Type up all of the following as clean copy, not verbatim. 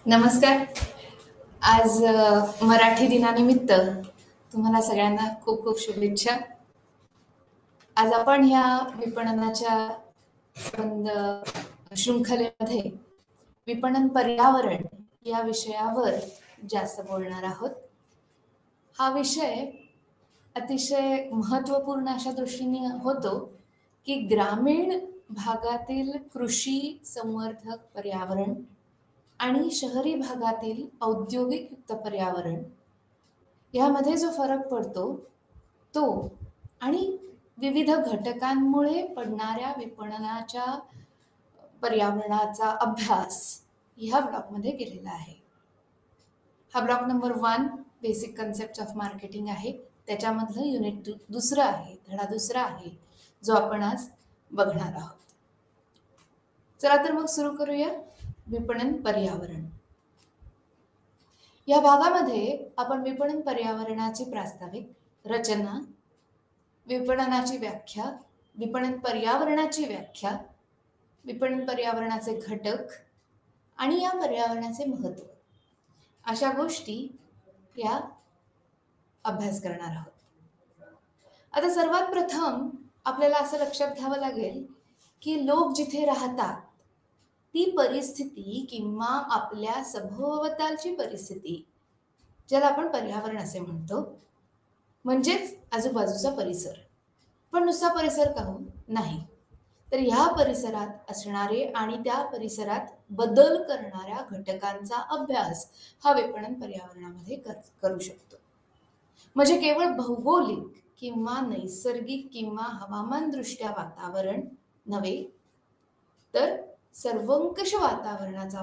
नमस्कार. आज मराठी दिनानिमित्त तुम्हाला सगळ्यांना खूप खूप शुभेच्छा. आज आपण ह्या विपणनाच्या संबंध शृंखलेमध्ये विपणन पर्यावरण या विषयावर जास्त बोलणार आहोत. हा विषय अतिशय महत्त्वपूर्ण अशा दृष्टीने होतो की ग्रामीण भागातील कृषी संवर्धक पर्यावरण आणि शहरी भागातील औद्योगिक पर्यावरण यामध्ये जो फरक पडतो तो आणि विविध घटकांमुळे पडणाऱ्या विपणनाच्या पर्यावरणाचा अभ्यास ह्या ब्लॉकमध्ये केलेला आहे. हा block number 1 basic concept of marketing आहे. त्याच्यामधलं युनिट दुसरं आहे, धडा दुसरा आहे, जो आपण आज बघणार आहोत. चला तर मग सुरू करूया. विपणन पर्यावरण या भागामध्ये आपण विपणन पर्यावरणाची प्रास्ताविक, रचना, विपणनाची व्याख्या, विपणन पर्यावरणाची व्याख्या, विपणन पर्यावरणाचे घटक आणि या पर्यावरणाचे महत्त्व अशा गोष्टी या अभ्यास करणार आहोत. आता सर्वात प्रथम आपल्याला असं लक्षात घ्यावं लागेल की लोक जिथे राहतात ती परिस्थिती किंवा आपल्या सभोवतालची परिस्थिती, ज्याला आपण पर्यावरण असे म्हणतो, म्हणजेच आजूबाजूचा परिसर. पण नुसता परिसर का हो? नाही, तर ह्या परिसरात असणारे आणि त्या परिसरात बदल करणाऱ्या घटकांचा अभ्यास हा विपणन पर्यावरणामध्ये करू शकतो. म्हणजे केवळ भौगोलिक किंवा नैसर्गिक किंवा हवामानदृष्ट्या वातावरण नव्हे, तर सर्वंकष वातावरणाचा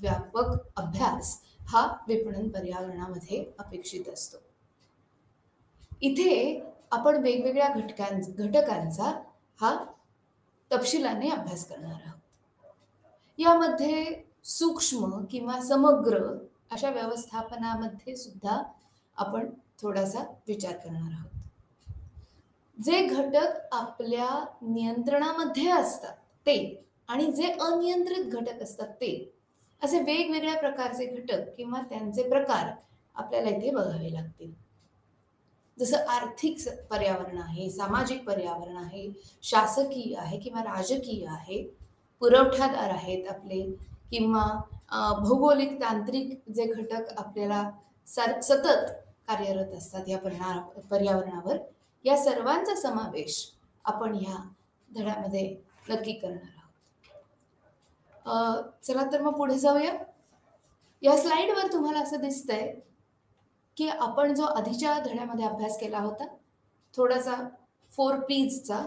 व्यापक अभ्यास हा विपणन पर्यावरणामध्ये अपेक्षित असतो. इथे आपण वेगवेगळ्या घटकांचा हा तपशिलाने अभ्यास करणार आहोत. यामध्ये सूक्ष्म किंवा समग्र अशा व्यवस्थापनामध्ये सुद्धा आपण थोडासा विचार करणार आहोत. जे घटक आपल्या नियंत्रणामध्ये असतात ते आणि जे अनियंत्रित घटक असतात ते, असे वेगवेगळ्या प्रकारचे घटक किंवा त्यांचे प्रकार आपल्याला इथे बघावे लागतील. जसं आर्थिक पर्यावरण आहे, सामाजिक पर्यावरण आहे, शासकीय आहे किंवा राजकीय आहे, पुरवठादार आहेत आपले, किंवा भौगोलिक तांत्रिक जे घटक आपल्याला सतत कार्यरत असतात या पर्यावरणावर, या सर्वांचा समावेश आपण ह्या धड्यामध्ये नक्की करणार आहोत. चला तर मग पुढे जाऊया. या स्लाइडवर तुम्हाला असं दिसतंय की आपण जो आधीच्या धड्यामध्ये अभ्यास केला होता, थोडासा 4 P'चा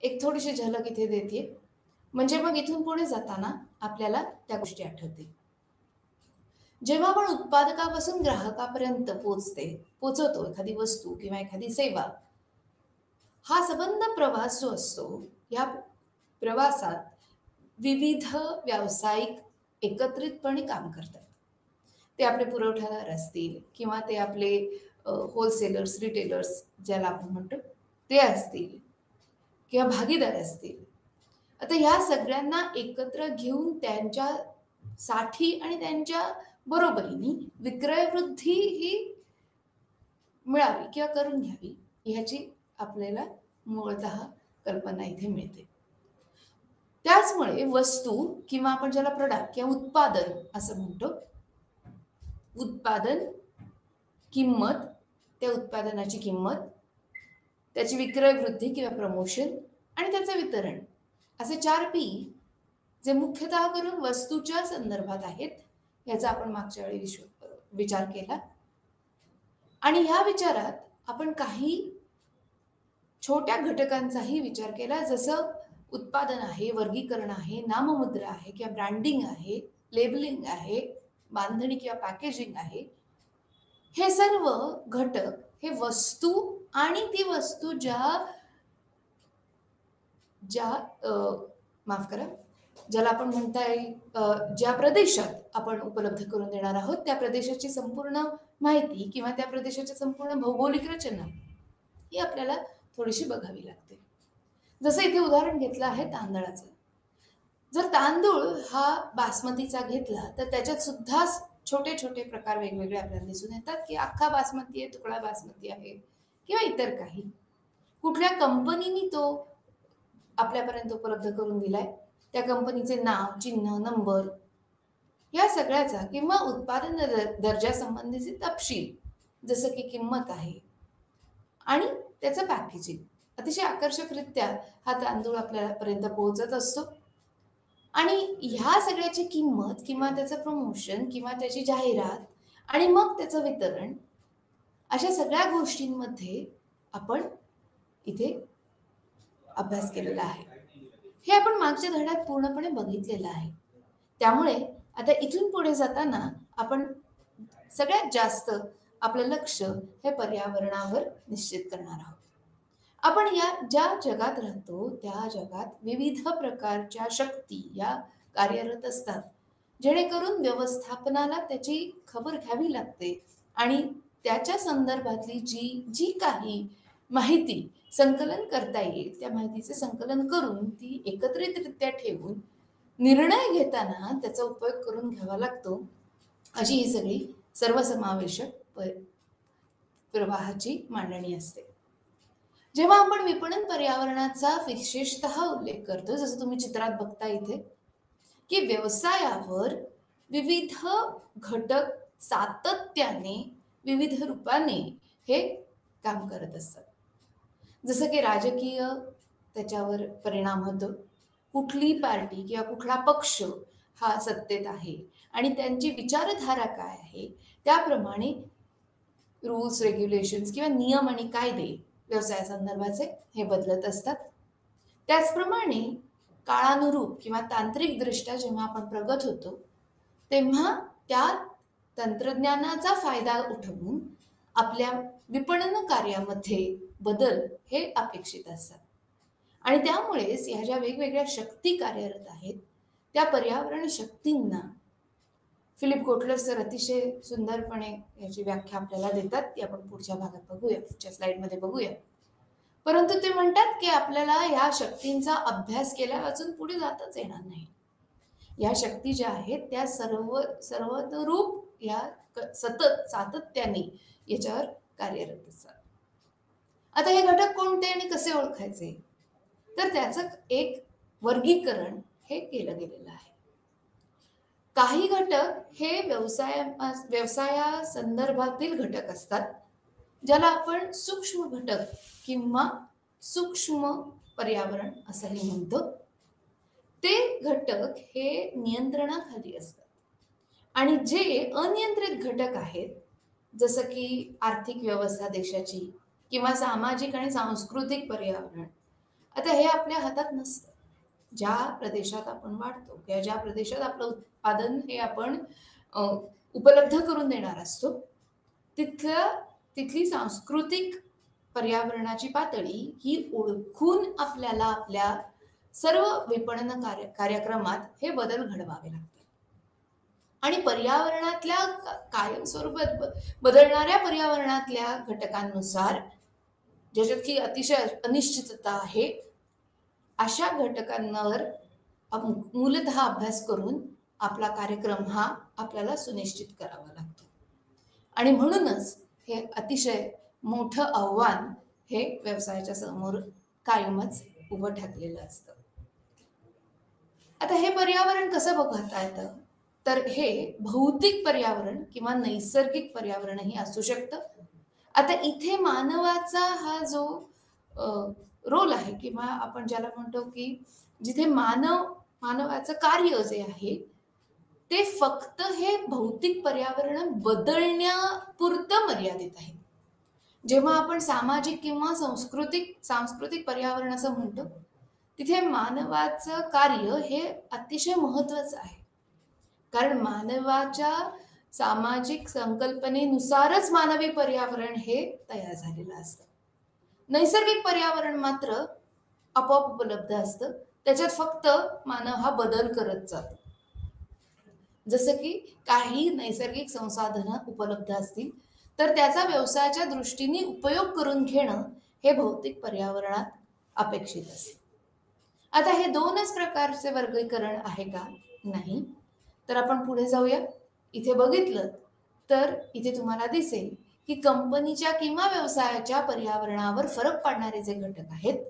एक थोडीशी झलक इथे देते, म्हणजे मग इथून पुढे जाताना आपल्याला त्या गोष्टी आठवतील. जेव्हा आपण उत्पादकापासून ग्राहकापर्यंत पोचवतो एखादी वस्तू किंवा एखादी सेवा, हा संबंध प्रवास जो असतो, या प्रवासात विविध व्यावसायिक एकत्रितपणे काम करतात. ते आपले पुरवठादार असतील किंवा ते आपले होलसेलर्स, रिटेलर्स ज्याला आपण म्हणतो ते असतील किंवा भागीदार असतील. आता ह्या सगळ्यांना एकत्र घेऊन त्यांच्यासाठी आणि त्यांच्या बरोबरीने विक्रयवृद्धी ही मिळावी किंवा करून घ्यावी, ह्याची आपल्याला मूळतः कल्पना इथे मिळते. त्याचमुळे वस्तू किंवा आपण ज्याला प्रोडक्ट किंवा उत्पादन असं म्हणतो, उत्पादन, किंमत, त्या उत्पादनाची किंमत, त्याची विक्रय वृद्धी किंवा प्रमोशन आणि त्याचं वितरण, असे 4 P जे मुख्यतः करून वस्तूच्या संदर्भात आहेत, याचा आपण मागच्या वेळी विचार केला. आणि ह्या विचारात आपण काही छोट्या घटकांचाही विचार केला, जसं उत्पादन आहे, वर्गीकरण आहे, नाममुद्रा आहे किंवा ब्रँडिंग आहे, लेबलिंग आहे, बांधणी किंवा पॅकेजिंग आहे. हे सर्व घटक हे वस्तू आणि ती वस्तू ज्याला आपण म्हणता येईल ज्या प्रदेशात आपण उपलब्ध करून देणार आहोत, त्या प्रदेशाची संपूर्ण माहिती किंवा त्या प्रदेशाची संपूर्ण भौगोलिक रचना ही आपल्याला थोडीशी बघावी लागते. जसं इथे उदाहरण घेतलं आहे तांदळाचं. जर तांदूळ हा बासमतीचा घेतला तर त्याच्यात सुद्धा छोटे छोटे प्रकार वेगवेगळे आपल्याला दिसून येतात, की अख्खा बासमती आहे, तुकडा बासमती आहे किंवा इतर काही. कुठल्या कंपनीने तो आपल्यापर्यंत उपलब्ध करून दिलाय, त्या कंपनीचे नाव, चिन्ह, नंबर या सगळ्याचा किंवा उत्पादन दर्जासंबंधीचे तपशील, जसं की किंमत आहे आणि त्याचं पॅकेजिंग, अतिशय आकर्षकरित्या हा तांदूळ आपल्यापर्यंत पोहोचत असतो. आणि ह्या सगळ्याची किंमत किंवा त्याचं प्रमोशन किंवा त्याची जाहिरात आणि मग त्याचं वितरण, अशा सगळ्या गोष्टींमध्ये आपण इथे अभ्यास केलेला आहे. हे आपण मागच्या धड्यात पूर्णपणे बघितलेलं आहे. त्यामुळे आता इथून पुढे जाताना आपण सगळ्यात जास्त आपलं लक्ष हे पर्यावरणावर निश्चित करणार आहोत. आपण या ज्या जगात राहतो त्या जगात विविध प्रकारच्या शक्ती या कार्यरत असतात, जेणेकरून व्यवस्थापनाला त्याची खबर घ्यावी लागते आणि त्याच्या संदर्भातली जी जी काही माहिती संकलन करता येईल त्या माहितीचे संकलन करून ती एकत्रितरित्या ठेवून निर्णय घेताना त्याचा उपयोग करून घ्यावा लागतो. अशी ही सगळी सर्वसमावेशक प्रवाहाची मांडणी असते. जेव्हा आपण विपणन पर्यावरणाचा विशेषतः उल्लेख करतो, जसं तुम्ही चित्रात बघता इथे, की व्यवसायावर विविध घटक सातत्याने विविध रूपाने हे काम करत असतात. जसं की राजकीय त्याच्यावर परिणाम होतो. कुठली पार्टी किंवा कुठला पक्ष हा सत्तेत आहे आणि त्यांची विचारधारा काय आहे, त्याप्रमाणे रूल्स, रेग्युलेशन्स किंवा नियम आणि कायदे व्यवसायासंदर्भाचे हे बदलत असतात. त्याचप्रमाणे काळानुरूप किंवा तांत्रिकदृष्ट्या जेव्हा आपण प्रगत होतो, तेव्हा त्या तंत्रज्ञानाचा फायदा उठवून आपल्या विपणन कार्यामध्ये बदल हे अपेक्षित असतात. आणि त्यामुळेच ह्या ज्या वेगवेगळ्या शक्ती कार्यरत आहेत, त्या पर्यावरण शक्तींना फिलिप कोटलर सर अतिशय सुंदरपणे याची व्याख्या आपल्याला देतात. ती आपण पुढच्या भागात बघूया, पुढच्या स्लाइडमध्ये बघूया. परंतु ते म्हणतात की आपल्याला या शक्तींचा अभ्यास केल्या वाचून पुढे जाताच येणार नाही. या शक्ती ज्या आहेत त्या सर्वतरूप या सतत सातत्याने याच्यावर कार्यरत असतात. आता हे घटक कोणते आणि कसे ओळखायचे, तर त्याचं एक वर्गीकरण हे केलं गेलेलं आहे. काही घटक हे व्यवसाया संदर्भातील घटक असतात, ज्याला आपण सूक्ष्म घटक किंवा सूक्ष्म पर्यावरण असंही म्हणतो. ते घटक हे नियंत्रणाखाली असतात आणि जे अनियंत्रित घटक आहेत, जसं की आर्थिक व्यवस्था देशाची किंवा सामाजिक आणि सांस्कृतिक पर्यावरण, आता हे आपल्या हातात नसतं. ज्या प्रदेशात आपण वाढतो किंवा ज्या प्रदेशात आपलं उत्पादन हे आपण उपलब्ध करून देणार असतो, तिथली सांस्कृतिक पर्यावरणाची पातळी ही ओळखून आपल्याला आपल्या सर्व विपणन कार्यक्रमात हे बदल घडवावे लागतात. आणि पर्यावरणातल्या कायमस्वरूपात बदलणाऱ्या पर्यावरणातल्या घटकांनुसार, ज्याच्यात की अतिशय अनिश्चितता आहे, अशा घटकांवर मूलतः अभ्यास करून आपला कार्यक्रम हा आपल्याला सुनिश्चित करावा लागतो. आणि म्हणूनच हे अतिशय मोठं आव्हान हे व्यवसायाच्या समोर कायमच उभं ठाकलेलं असतं. आता हे पर्यावरण कसं बघता येतं, तर हे भौतिक पर्यावरण किंवा नैसर्गिक पर्यावरणही असू शकतं. आता इथे मानवाचा हा जो रोल आहे किंवा आपण ज्याला म्हणतो की जिथे मानवाचं कार्य जे आहे ते फक्त हे भौतिक पर्यावरण बदलण्यापुरतं मर्यादित आहे. जेव्हा आपण सामाजिक किंवा सांस्कृतिक पर्यावरण असं म्हणतो, तिथे मानवाचं कार्य हे अतिशय महत्वाचं आहे. कारण मानवाच्या सामाजिक संकल्पनेनुसारच मानवी पर्यावरण हे तयार झालेलं असतं. नैसर्गिक पर्यावरण मात्र आपोआप उपलब्ध असतं, त्याच्यात फक्त मानव हा बदल करत जातो. जसं की काही नैसर्गिक संसाधनं उपलब्ध असतील तर त्याचा व्यवसायाच्या दृष्टीने उपयोग करून घेणं हे भौतिक पर्यावरणात अपेक्षित असते. आता हे दोनच प्रकारचे वर्गीकरण आहे का? नाही. तर आपण पुढे जाऊया. इथे बघितलं तर इथे तुम्हाला दिसेल की कंपनीच्या किंवा व्यवसायाच्या पर्यावरणावर फरक पाडणारे जे घटक आहेत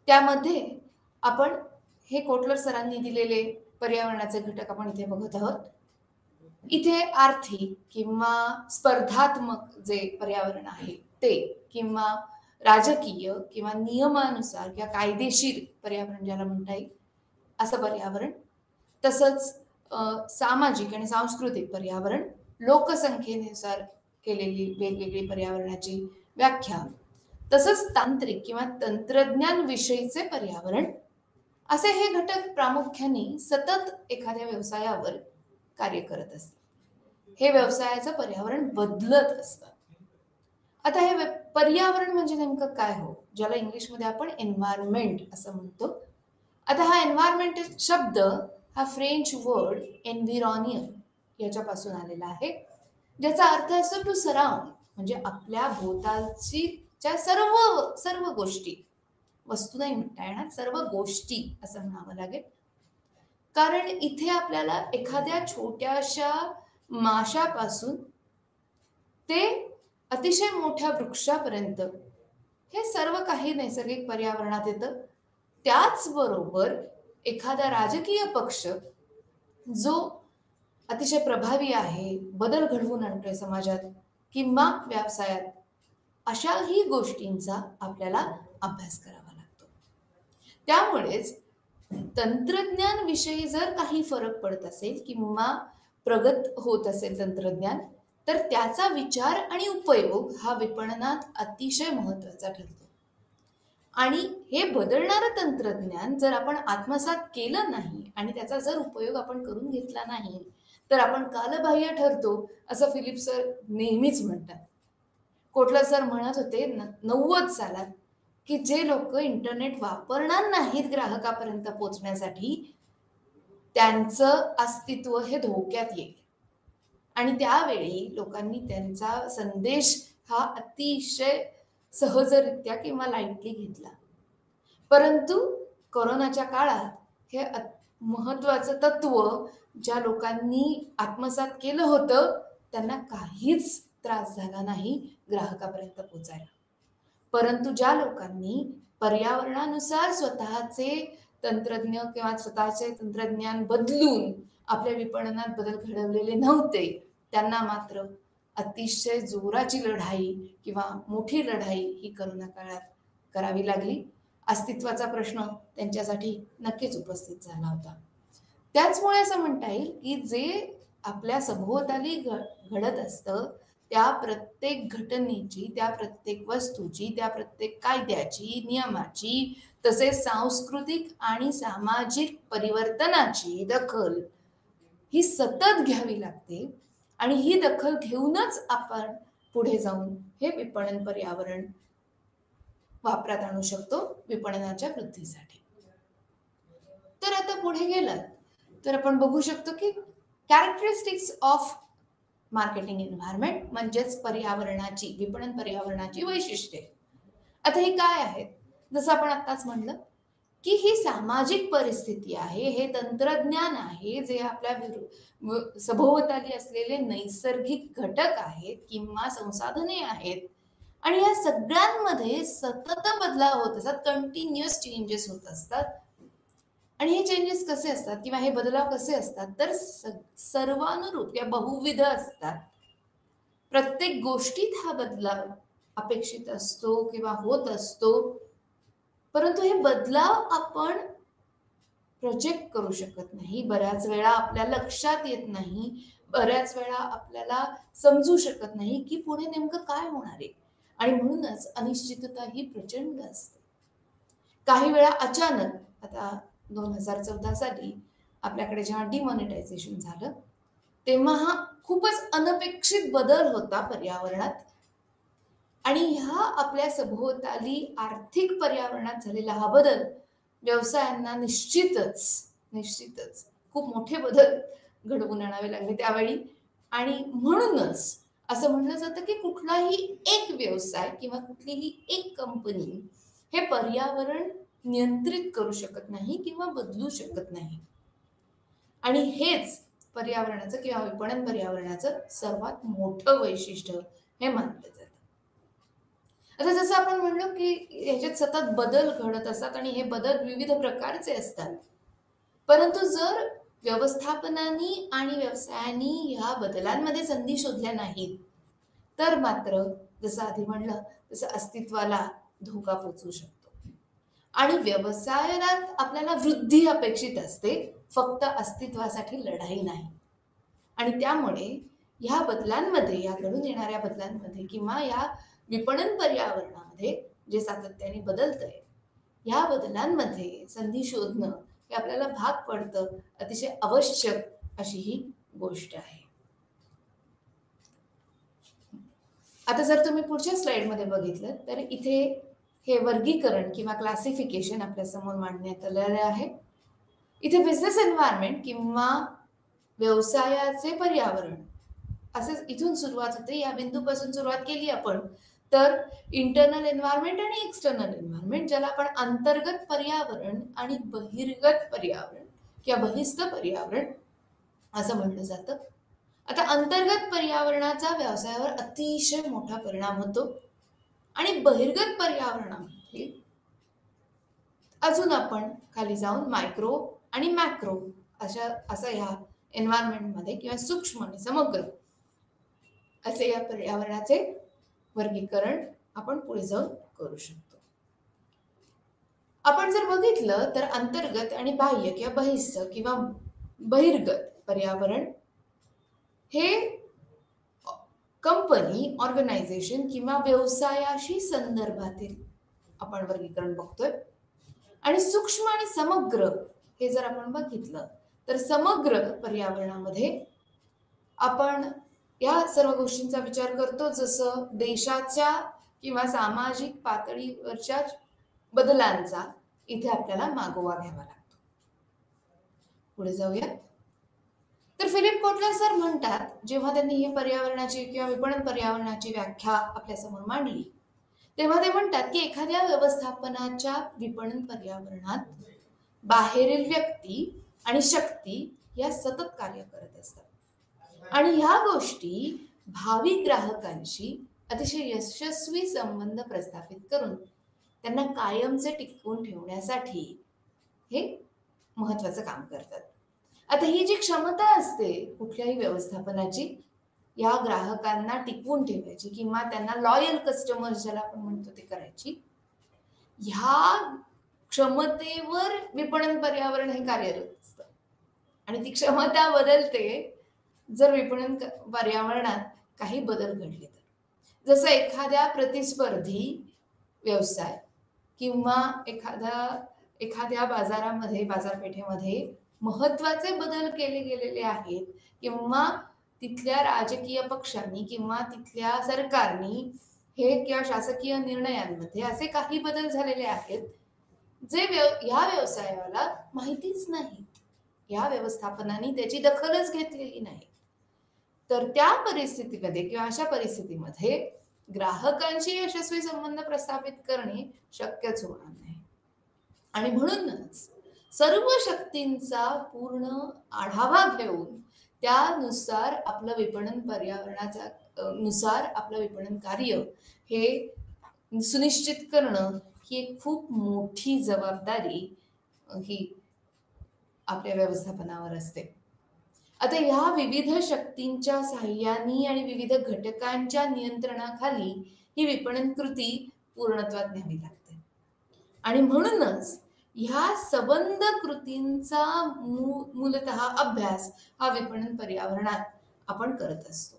त्यामध्ये आपण हे कोटलर सरांनी दिलेले पर्यावरणाचे घटक आपण इथे बघत आहोत. इथे आर्थिक किंवा स्पर्धात्मक जे पर्यावरण आहे ते, किंवा राजकीय किंवा नियमानुसार किंवा कायदेशीर पर्यावरण ज्याला म्हणता येईल असं पर्यावरण, तसंच सामाजिक आणि सांस्कृतिक पर्यावरण, लोकसंख्येनुसार केलेली वेगवेगळी पर्यावरणाची व्याख्या, तसंच तांत्रिक किंवा तंत्रज्ञान विषयीचे पर्यावरण, असे हे घटक प्रामुख्याने सतत एखाद्या व्यवसायावर कार्य करत असतात. हे व्यवसायाचं पर्यावरण बदलत असतं. आता हे पर्यावरण म्हणजे नेमकं काय हो, ज्याला इंग्लिशमध्ये आपण एन्व्हायरमेंट असं म्हणतो. आता हा एन्व्हायरमेंट शब्द हा फ्रेंच वर्ड एन्व्हिरॉनियर याच्यापासून आलेला आहे, ज्याचा अर्थ असतो टू सराउंड, म्हणजे आपल्या भोवतालच्या सर्व सर्व गोष्टी, वस्तू नाही म्हणता येणार, सर्व गोष्टी असं म्हणावं लागेल. कारण इथे आपल्याला एखाद्या छोट्याशा माशापासून ते अतिशय मोठ्या वृक्षापर्यंत हे सर्व काही नैसर्गिक पर्यावरणात येतं. त्याचबरोबर एखादा राजकीय पक्ष जो अतिशय प्रभावी आहे, बदल घडवून आणतोय समाजात किंवा व्यवसायात, अशाही गोष्टींचा आपल्याला अभ्यास करावा लागतो. त्यामुळेच तंत्रज्ञान विषयी जर काही फरक पडत असेल किंवा प्रगत होत असेल तंत्रज्ञान, तर त्याचा विचार आणि उपयोग हा विपणनात अतिशय महत्वाचा ठरतो. आणि हे बदलणारं तंत्रज्ञान जर आपण आत्मसात केलं नाही आणि त्याचा जर उपयोग आपण करून घेतला नाही, तर आपण कालबाह्य ठरतो, असं फिलिप सर नेहमीच म्हणतात. कोटलर सर म्हणत होते 90 सालात की जे लोक इंटरनेट वापरणार नाहीत ग्राहकापर्यंत पोहोचण्यासाठी, त्यांचं अस्तित्व हे धोक्यात येईल. आणि त्यावेळी लोकांनी त्यांचा संदेश हा अतिशय सहजरित्या किंवा लाईटली घेतला. परंतु कोरोनाच्या काळात हे महत्वाचं तत्व ज्या लोकांनी आत्मसात केलं होतं, त्यांना काहीच त्रास झाला नाही ग्राहकापर्यंत पोहोचायला. परंतु ज्या लोकांनी पर्यावरणानुसार स्वतःचे तंत्रज्ञ किंवा स्वतःचे तंत्रज्ञान बदलून आपल्या विपणनात बदल घडवलेले नव्हते, त्यांना मात्र अतिशय जोराची लढाई किंवा मोठी लढाई ही कोरोना काळात करावी लागली. अस्तित्वाचा प्रश्न त्यांच्यासाठी नक्कीच उपस्थित झाला होता. त्याचमुळे असं म्हणता येईल की जे आपल्या सभोवताली घडत असतं, त्या प्रत्येक घटनेची, त्या प्रत्येक वस्तूची, त्या प्रत्येक कायद्याची, नियमाची, तसेच सांस्कृतिक आणि सामाजिक परिवर्तनाची दखल ही सतत घ्यावी लागते. आणि ही दखल घेऊनच आपण पुढे जाऊन हे विपणन पर्यावरण वापरात आणू शकतो विपणनाच्या वृद्धीसाठी. तर आता पुढे गेलात तर आपण बघू शकतो की कॅरेक्टरिस्टिक्स ऑफ मार्केटिंग एन्व्हायरमेंट, म्हणजेच पर्यावरणाची, विपणन पर्यावरणाची वैशिष्ट्ये. आता ही काय आहेत? जसं आपण आत्ताच म्हणलं की ही सामाजिक परिस्थिती आहे, हे तंत्रज्ञान आहे, जे आपल्या सभोवताली असलेले नैसर्गिक घटक आहेत किंवा संसाधने आहेत, आणि या सगळ्यांमध्ये सतत बदलाव होत असतात, कंटिन्युअस चेंजेस होत असतात. आणि हे चेंजेस कसे असतात किंवा हे बदलाव कसे असतात, तर सर्वानुरूप या बहुविध असतात. प्रत्येक गोष्टीत हा बदलाव अपेक्षित असतो किंवा होत असतो, परंतु हे बदलाव आपण प्रोजेक्ट करू शकत नाही. बऱ्याच वेळा आपल्या लक्षात येत नाही, बऱ्याच वेळा आपल्याला समजू शकत नाही की पुढे नेमकं काय होणार आहे. आणि म्हणूनच अनिश्चितता ही प्रचंड असते. काही वेळा अचानक, आता 2014 साली आपल्याकडे जेव्हा डिमॉनिटायझेशन झालं, तेव्हा हा खूपच अनपेक्षित बदल होता पर्यावरणात. आणि ह्या आपल्या सभोवताली आर्थिक पर्यावरणात झालेला हा बदल व्यवसायांना निश्चितच खूप मोठे बदल घडवून आणावे लागले त्यावेळी. आणि म्हणूनच असं म्हणलं जातं की कुठलाही एक व्यवसाय किंवा कुठलीही एक कंपनी हे पर्यावरण नियंत्रित करू शकत नाही किंवा बदलू शकत नाही. आणि हेच पर्यावरणाचं किंवा विपणन पर्यावरणाचं सर्वात मोठं वैशिष्ट्य हे मानलं जातं. आता जसं आपण म्हणलो की ह्याच्यात सतत बदल घडत असतात आणि हे बदल विविध प्रकारचे असतात. परंतु जर व्यवस्थापनाने आणि व्यवसायाने ह्या बदलांमध्ये संधी शोधल्या नाहीत, तर मात्र जसं आधी म्हणलं तसं अस्तित्वाला धोका पोचू शकतो. आणि व्यवसायात आपल्याला वृद्धी अपेक्षित असते, फक्त अस्तित्वासाठी लढाई नाही. आणि त्यामुळे ह्या बदलांमध्ये, या घडून येणाऱ्या बदलांमध्ये किंवा या विपणन पर्यावरणामध्ये जे सातत्याने बदलतंय, या बदलांमध्ये संधी शोधणं हे आपल्याला भाग पडतं, अतिशय आवश्यक अशी ही गोष्ट आहे. आता जर तुम्ही पुढच्या स्लाइडमध्ये बघितलं तर इथे हे वर्गीकरण किंवा क्लासिफिकेशन आपल्या समोर मांडण्यात आलेलं आहे. इथे बिझनेस एन्व्हायरमेंट किंवा व्यवसायाचे पर्यावरण असं इथून सुरुवात होते. या बिंदूपासून सुरुवात केली आपण तर इंटरनल एन्व्हायरमेंट आणि एक्सटर्नल एन्व्हायरमेंट, ज्याला आपण अंतर्गत पर्यावरण आणि बहिर्गत पर्यावरण किंवा बहिस्थ पर्यावरण असं म्हणलं जातं. आता अंतर्गत पर्यावरणाचा व्यवसायावर अतिशय मोठा परिणाम होतो आणि बहिर्गत पर्यावरणामध्ये अजून आपण खाली जाऊन मायक्रो आणि मॅक्रो असं ह्या एन्व्हायरमेंटमध्ये किंवा सूक्ष्म आणि समग्र असे या पर्यावरणाचे वर्गीकरण आपण पुढे जाऊन करू शकतो. आपण जर बघितलं तर अंतर्गत आणि बाह्य किंवा बहिस्थ किंवा बहिर्गत पर्यावरण हे कंपनी, ऑर्गनायझेशन किंवा व्यवसायाशी संदर्भातील आपण वर्गीकरण बघतोय. आणि सूक्ष्म आणि समग्र हे जर आपण बघितलं तर समग्र पर्यावरणामध्ये आपण या सर्व गोष्टींचा विचार करतो, जसं देशाच्या किंवा सामाजिक पातळीवरच्या बदलांचा इथे आपल्याला मागोवा घ्यावा लागतो. पुढे जाऊया. तर फिलिप कोटलर सर म्हणतात, जेव्हा त्यांनी हे पर्यावरणाची किंवा विपणन पर्यावरणाची व्याख्या आपल्यासमोर मांडली, तेव्हा ते म्हणतात की एखाद्या व्यवस्थापनाच्या विपणन पर्यावरणात बाहेरील व्यक्ती आणि शक्ती या सतत कार्य करत असतात आणि ह्या गोष्टी भावी ग्राहकांशी अतिशय यशस्वी संबंध प्रस्थापित करून त्यांना कायमचे टिकवून ठेवण्यासाठी हे महत्वाचं काम करतात. आता ही जी क्षमता असते कुठल्याही व्यवस्थापनाची या ग्राहकांना टिकवून ठेवायची किंवा त्यांना लॉयल कस्टमर्स ज्याला आपण म्हणतो ते करायची, ह्या क्षमतेवर विपणन पर्यावरण हे कार्यरत असतं आणि ती क्षमता बदलते जर विपणन पर्यावरणात काही बदल घडले तर. जसं एखाद्या प्रतिस्पर्धी व्यवसाय किंवा एखाद्या बाजारामध्ये, बाजारपेठेमध्ये महत्वाचे बदल केले गेलेले आहेत किंवा तिथल्या राजकीय पक्षांनी किंवा तिथल्या सरकारनी हे किंवा शासकीय निर्णयांमध्ये असे काही बदल झालेले आहेत जे या व्यवसायाला माहितीच नाहीत, या व्यवस्थापनाने त्याची दखलच घेतलेली नाही, तर त्या परिस्थितीमध्ये किंवा अशा परिस्थितीमध्ये ग्राहकांशी यशस्वी संबंध प्रस्थापित करणे शक्यच होणार नाही. आणि म्हणूनच सर्व शक्तींचा पूर्ण आढावा घेऊन त्यानुसार आपलं विपणन पर्यावरणाचा नुसार आपलं विपणन कार्य हे सुनिश्चित करणं ही एक खूप मोठी जबाबदारी ही आपल्या व्यवस्थापनावर असते. आता ह्या विविध शक्तींच्या साह्याने आणि विविध घटकांच्या नियंत्रणाखाली ही विपणन कृती पूर्णत्वात न्यावी लागते आणि म्हणूनच ह्या सबंध कृतींचा मूलतः अभ्यास हा विपणन पर्यावरणात आपण करत असतो.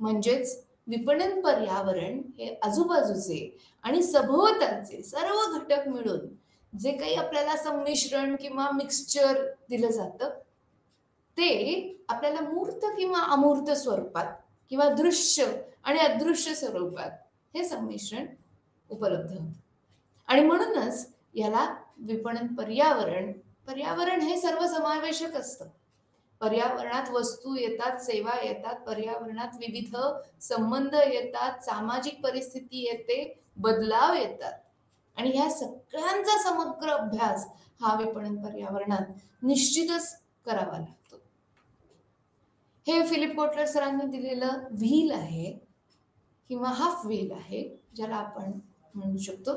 म्हणजेच विपणन पर्यावरण हे आजूबाजूचे आणि सभोवतालचे सर्व घटक मिळून जे काही आपल्याला संमिश्रण किंवा मिक्सचर दिलं जातं ते आपल्याला मूर्त किंवा अमूर्त स्वरूपात किंवा दृश्य आणि अदृश्य स्वरूपात हे संमिश्रण उपलब्ध होतं. आणि म्हणूनच याला विपणन पर्यावरण हे सर्वसमावेशक असतं. पर्यावरणात वस्तू येतात, सेवा येतात, पर्यावरणात विविध संबंध येतात, सामाजिक परिस्थिती येते, बदलाव येतात आणि ह्या सगळ्यांचा समग्र अभ्यास हा विपणन पर्यावरणात निश्चितच करावा लागतो. हे फिलिप कोटलर सरांनी दिलेलं व्हील आहे किंवा हाफ व्हील आहे, ज्याला आपण म्हणू शकतो.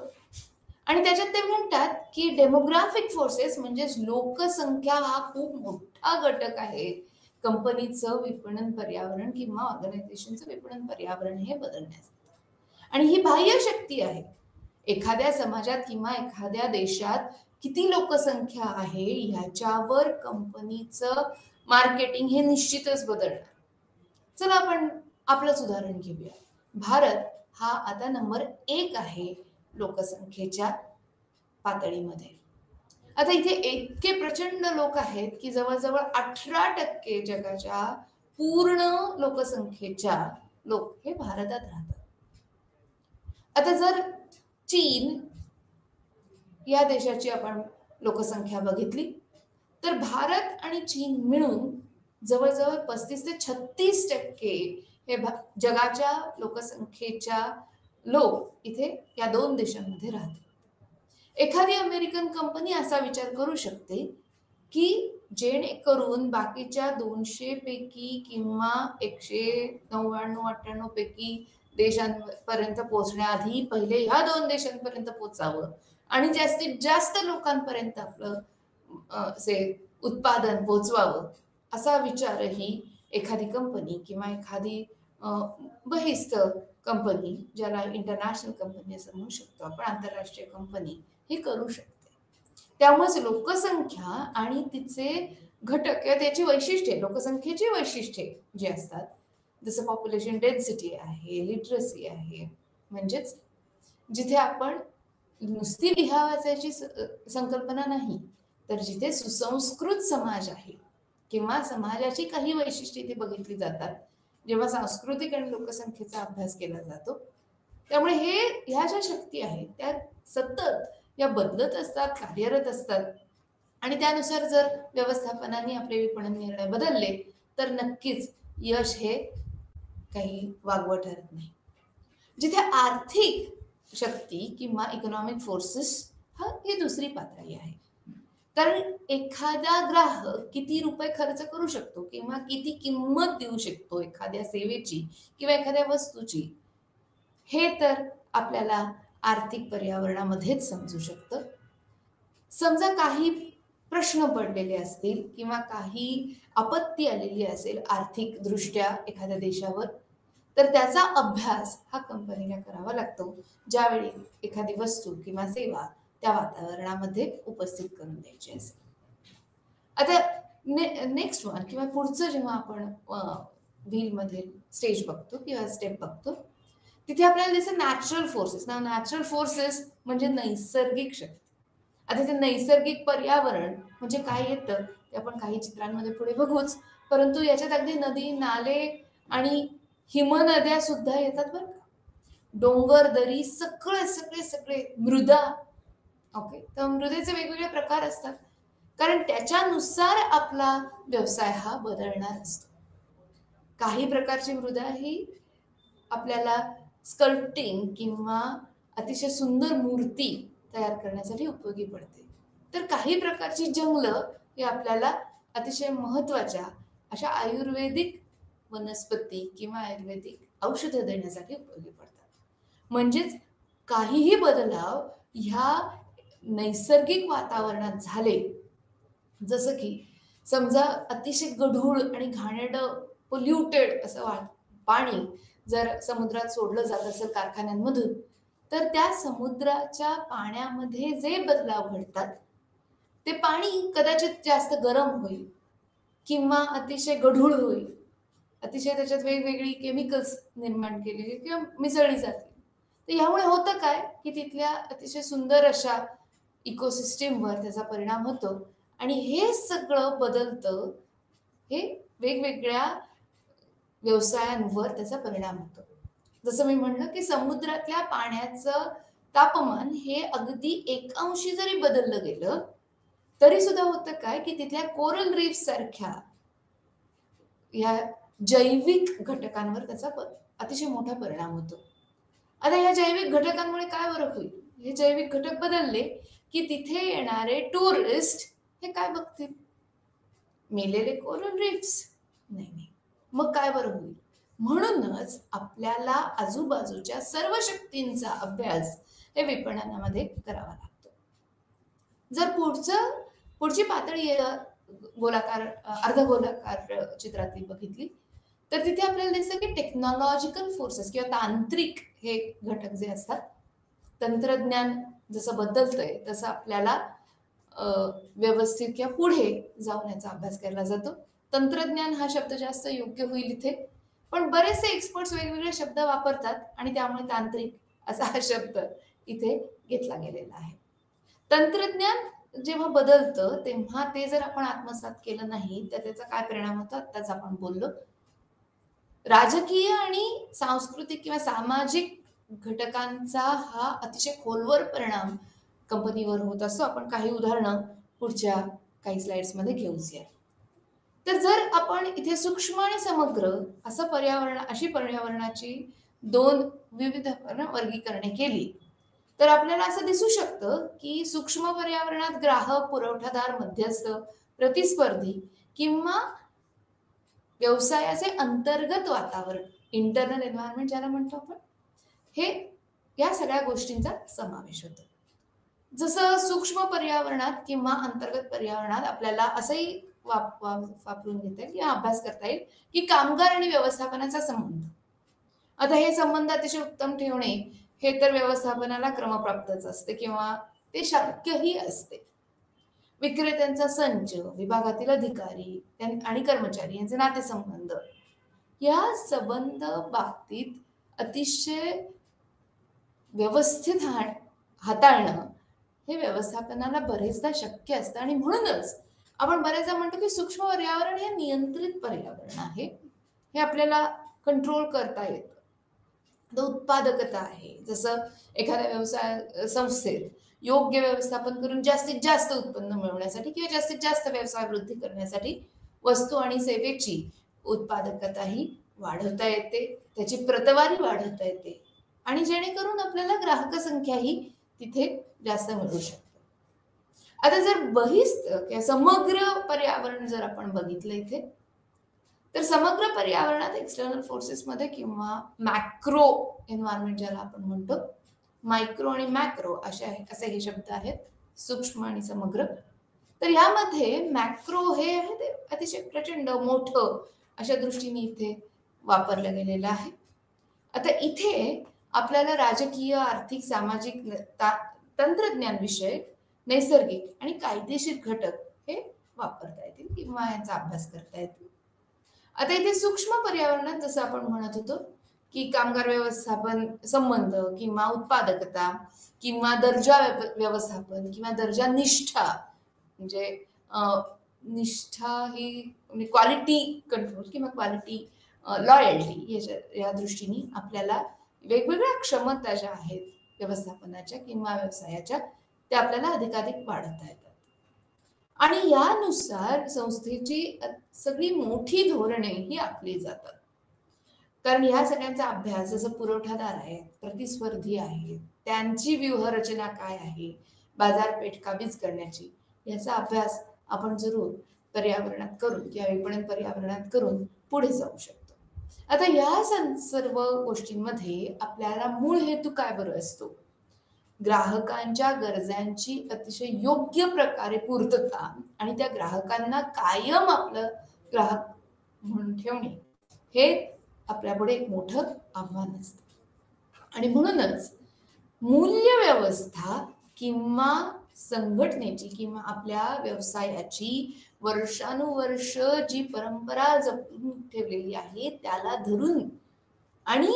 आणि त्याच्यात ते म्हणतात की डेमोग्राफिक फोर्सेस म्हणजेच लोकसंख्या हा खूप मोठा घटक आहे कंपनीचं विपणन पर्यावरण किंवा ऑर्गनायझेशनचं विपणन पर्यावरण हे बदलण्यासाठी. आणि ही बाह्य शक्ती आहे. एखाद्या समाजात किंवा एखाद्या देशात किती लोकसंख्या आहे ह्याच्यावर कंपनीचं मार्केटिंग हे निश्चितच बदलणार. चला आपण आपलंच उदाहरण घेऊया. भारत हा आता नंबर 1 आहे लोकसंख्येच्या पातळीमध्ये. आता इथे इतके प्रचंड लोक आहेत की जवळजवळ 18% जगाच्या पूर्ण लोकसंख्येच्या लोक हे भारतात राहतात. आता जर चीन या देशाची आपण लोकसंख्या बघितली तर भारत आणि चीन मिळून जवळजवळ 35 ते 36% हे जगाच्या लोकसंख्येच्या लोक इथे या दोन देशांमध्ये राहतात. एखादी अमेरिकन कंपनी असा विचार करू शकते की जेणेकरून बाकीच्या 200 पैकी किंवा 199-98 पैकी देशांपर्यंत पोहोचण्याआधी पहिले ह्या दोन देशांपर्यंत पोहोचावं आणि जास्तीत जास्त लोकांपर्यंत आपलं असे उत्पादन पोहोचवावं, असा विचारही एखादी कंपनी किंवा एखादी बहिस्थ कंपनी, ज्याला इंटरनॅशनल कंपनी असं म्हणू शकतो आपण, आंतरराष्ट्रीय कंपनी, हे करू शकते. त्यामुळेच लोकसंख्या आणि तिचे घटक किंवा त्याची वैशिष्ट्ये, लोकसंख्येची वैशिष्ट्ये जी असतात, जसं पॉप्युलेशन डेन्सिटी आहे, लिटरसी आहे, म्हणजेच जिथे आपण नुसती लिहा वाचायची संकल्पना नाही, तर जिथे सुसंस्कृत समाज आहे किंवा समाजाची काही वैशिष्ट्ये इथे बघितली जातात जेव्हा सांस्कृतिक आणि लोकसंख्येचा अभ्यास केला जातो. त्यामुळे ह्या ज्या शक्ती आहेत त्या सतत या बदलत असतात, कार्यरत असतात आणि त्यानुसार जर व्यवस्थापनाने आपले विपणन निर्णय बदलले तर नक्कीच यश हे काही वागवं ठरत नाही. जिथे आर्थिक शक्ती किंवा इकॉनॉमिक फोर्सेस ही दुसरी पातळी आहे. कारण एखादा ग्राहक किती रुपये खर्च करू शकतो किंवा किती किंमत देऊ शकतो एखाद्या सेवेची किंवा एखाद्या वस्तूची, हे तर आपल्याला आर्थिक पर्यावरणामध्येच समजू शकतं. समजा काही प्रश्न पडलेले असतील किंवा काही आपत्ती आलेली असेल आर्थिक दृष्ट्या एखाद्या देशावर, तर त्याचा अभ्यास हा कंपनीला करावा लागतो ज्यावेळी एखादी वस्तू किंवा सेवा त्या वातावरणामध्ये उपस्थित करून द्यायची असेल. आता नेक्स्ट वन किंवा पुढचं जेव्हा आपण व्हीलमध्ये स्टेज बघतो किंवा स्टेप बघतो, तिथे आपल्याला दिसतं नॅचरल फोर्सेस. नॅचरल फोर्सेस म्हणजे नैसर्गिक शक्ती. आता ते नैसर्गिक पर्यावरण म्हणजे काय येतं ते आपण काही चित्रांमध्ये पुढे बघूच, परंतु याच्यात अगदी नदी, नाले आणि हिमनद्या सुद्धा येतात बरं का. डोंगर, दरी, सगळे सगळे सगळे, मृदा. ओके, तर मृदेचे वेगवेगळे प्रकार असतात कारण त्याच्यानुसार आपला व्यवसाय हा बदलणार असतो. काही प्रकारची मृदा ही आपल्याला स्कल्प्टिंग किंवा अतिशय सुंदर मूर्ती तयार करण्यासाठी उपयोगी पडते, तर काही प्रकारची जंगलं ही आपल्याला अतिशय महत्वाच्या अशा आयुर्वेदिक वनस्पती किंवा आयुर्वेदिक औषधं देण्यासाठी उपयोगी पडतात. म्हणजेच काहीही बदलाव ह्या नैसर्गिक वातावरणात झाले, जसं की समजा अतिशय गढूळ आणि घाणेरडं पोल्युटेड असं पाणी जर समुद्रात सोडलं जात असेल कारखान्यांमधून, तर त्या समुद्राच्या पाण्यामध्ये जे बदलाव घडतात ते पाणी कदाचित जास्त गरम होईल किंवा अतिशय गढूळ होईल, अतिशय त्याच्यात वेगवेगळी केमिकल्स निर्माण केलेली किंवा मिसळली जातील. तर यामुळे होतं काय की तिथल्या अतिशय सुंदर अशा इकोसिस्टीमवर त्याचा परिणाम होतो आणि हे सगळं बदलतं, हे वेगवेगळ्या व्यवसायांवर त्याचा परिणाम होतो. जसं मी म्हणलं की समुद्रातल्या पाण्याचं तापमान हे अगदी 1 अंशी जरी बदललं गेलं तरी सुद्धा होतं काय की तिथल्या कोरल रीफ सारख्या या जैविक घटकांवर त्याचा अतिशय मोठा परिणाम होतो. आता या जैविक घटकांमुळे काय बरं होईल, हे जैविक घटक बदलले की तिथे येणारे टुरिस्ट हे काय बघतील? मेलेले कोरल रीफ्स. नाही. मग काय बरं होईल? म्हणूनच आपल्याला आजूबाजूच्या सर्व शक्तींचा अभ्यास हे विपणनामध्ये करावा लागतो. जर पुढची पातळी गोलाकार अर्धगोलाकार चित्रातली बघितली तर तिथे आपल्याला दिसतं की टेक्नॉलॉजिकल फोर्सेस किंवा तांत्रिक हे घटक जे असतात, तंत्रज्ञान जसं बदलतंय तसं आपल्याला व्यवस्थित किंवा पुढे जाऊन याचा अभ्यास केला जातो. तंत्रज्ञान हा शब्द जास्त योग्य होईल इथे, पण बरेचसे एक्सपर्ट्स वेगवेगळे शब्द वापरतात आणि त्यामुळे तांत्रिक असा हा शब्द इथे घेतला गेलेला आहे. तंत्रज्ञान जेव्हा बदलतं तेव्हा ते जर आपण आत्मसात केलं नाही तर त्याचा काय परिणाम होतो आत्ताच आपण बोललो. राजकीय आणि सांस्कृतिक किंवा सामाजिक घटकांचा हा अतिशय खोलवर परिणाम कंपनीवर होत असतो. आपण काही उदाहरणं पुढच्या काही स्लाइड्समध्ये घेऊया. तर जर आपण इथे सूक्ष्म आणि समग्र अशी पर्यावरणाची दोन विविध वर्गीकरणे केली तर आपल्याला असं दिसू शकतं की सूक्ष्म पर्यावरणात ग्राहक, पुरवठादार, मध्यस्थ, प्रतिस्पर्धी किंवा व्यवसायाचे अंतर्गत वातावरण, इंटरनल एन्व्हायरमेंट ज्याला म्हणतो आपण, हे या सगळ्या गोष्टींचा समावेश होतो. जसं सूक्ष्म पर्यावरणात किंवा अंतर्गत पर्यावरणात आपल्याला असंही वापरून घेता येईल किंवा अभ्यास करता येईल की कामगार आणि व्यवस्थापनाचा संबंध. आता हे संबंध अतिशय उत्तम ठेवणे हे तर व्यवस्थापनाला क्रमप्राप्तच असते किंवा ते शक्यही असते. विक्रेत्यांचा संच, विभागातील अधिकारी आणि कर्मचारी यांचे नातेसंबंध, या संबंध बाबतीत अतिशय व्यवस्थित हाताळणं हे व्यवस्थापनाला बरेचदा शक्य असतं आणि म्हणूनच आपण बरेचदा म्हणतो की सूक्ष्म पर्यावरण हे नियंत्रित पर्यावरण आहे. हे आपल्याला कंट्रोल करता येतं. उत्पादकता आहे, जसं एखाद्या व्यवसाय संस्थेत योग्य व्यवस्थापन करून जास्तीत जास्त उत्पन्न मिळवण्यासाठी किंवा जास्तीत जास्त व्यवसाय वृद्धी करण्यासाठी वस्तू आणि सेवेची उत्पादकता ही वाढवता येते, त्याची प्रतवारी वाढवता येते आणि जेणेकरून आपल्याला ग्राहक संख्याही तिथे जास्त मिळू शकते. आता जर बहिस्त किंवा समग्र पर्यावरण जर आपण बघितलं इथे तर समग्र पर्यावरणात एक्सटर्नल फोर्सेसमध्ये किंवा मॅक्रो एन्व्हायरमेंट ज्याला आपण म्हणतो, मायक्रो आणि मॅक्रो असे हे शब्द आहेत, सूक्ष्म आणि समग्र. तर यामध्ये मॅक्रो हे आहे ते अतिशय प्रचंड मोठं अशा दृष्टीने इथे वापरलं गेलेलं आहे. आता इथे आपल्याला राजकीय, आर्थिक, सामाजिक, तंत्रज्ञान विषय, नैसर्गिक आणि कायदेशीर घटक हे वापरता येतील किंवा यांचा अभ्यास करता येतील. आता इथे सूक्ष्म पर्यावरणात जसं आपण म्हणत होतो की कामगार व्यवस्थापन संबंध किंवा उत्पादकता किंवा दर्जा व्यवस्थापन किंवा दर्जा निष्ठा, म्हणजे निष्ठा ही क्वालिटी कंट्रोल किंवा क्वालिटी लॉयल्टी या दृष्टीने आपल्याला वेगवेगळ्या क्षमता ज्या आहेत व्यवस्थापनाच्या किंवा व्यवसायाच्या त्या आपल्याला अधिकाधिक वाढवता येतात आणि यानुसार संस्थेची सगळी मोठी धोरणे ही आखली जातात. कारण ह्या सगळ्यांचा अभ्यास, जसं पुरवठादार आहेत, प्रतिस्पर्धी आहेत, त्यांची व्यूहरचना काय आहे, बाजारपेठ काबीज करण्याची, याचा अभ्यास आपण जरूर पर्यावरणात करून किंवा विपणन पर्यावरणात करून पुढे जाऊ शकतो. आता या सर्व गोष्टींमध्ये आपल्याला मूळ हेतू काय बरं असतो? ग्राहकांच्या गरजांची अतिशय योग्य प्रकारे पूर्तता आणि त्या ग्राहकांना कायम आपलं ग्राहक म्हणून ठेवणे हे आपल्यापुढे एक मोठं आव्हान असतं. आणि म्हणूनच मूल्य व्यवस्था किंवा संघटनेची किंवा आपल्या व्यवसायाची वर्षानुवर्ष जी परंपरा जपून ठेवलेली आहे त्याला धरून आणि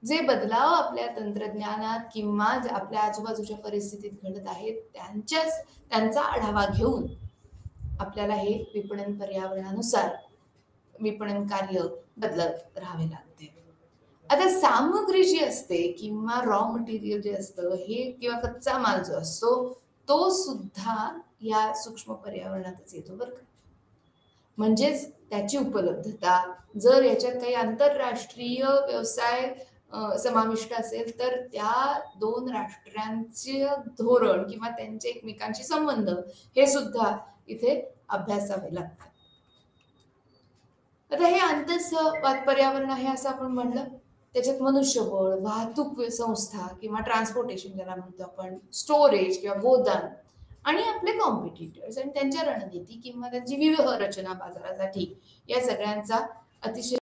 जे बदलाव आपल्या तंत्रज्ञानात किंवा आपल्या आजूबाजूच्या परिस्थितीत घडत आहेत त्यांचा आढावा घेऊन आपल्याला हे विपणन पर्यावरणानुसार विपणन कार्य बदलत राहावे लागते. आता सामग्री जी असते किंवा रॉ मटेरियल जे असतं हे किंवा कच्चा माल जो असतो तो सुद्धा या सूक्ष्म पर्यावरणातच येतो बरं का. म्हणजेच त्याची उपलब्धता, जर याच्यात काही आंतरराष्ट्रीय व्यवसाय समाविष्ट असेल तर त्या दोन राष्ट्रांचे धोरण किंवा त्यांचे एकमेकांशी संबंध हे सुद्धा इथे अभ्यासावे लागतात. आता हे अंतःस्थ पर्यावरण आहे असं आपण म्हणलं. त्याच्यात मनुष्यबळ, वाहतूक संस्था किंवा ट्रान्सपोर्टेशन ज्याला म्हणतो आपण, स्टोरेज किंवा गोदाम आणि आपले कॉम्पिटिटर्स आणि त्यांच्या रणनीती किंवा त्यांची व्यूहरचना बाजारासाठी या सगळ्यांचा अतिशय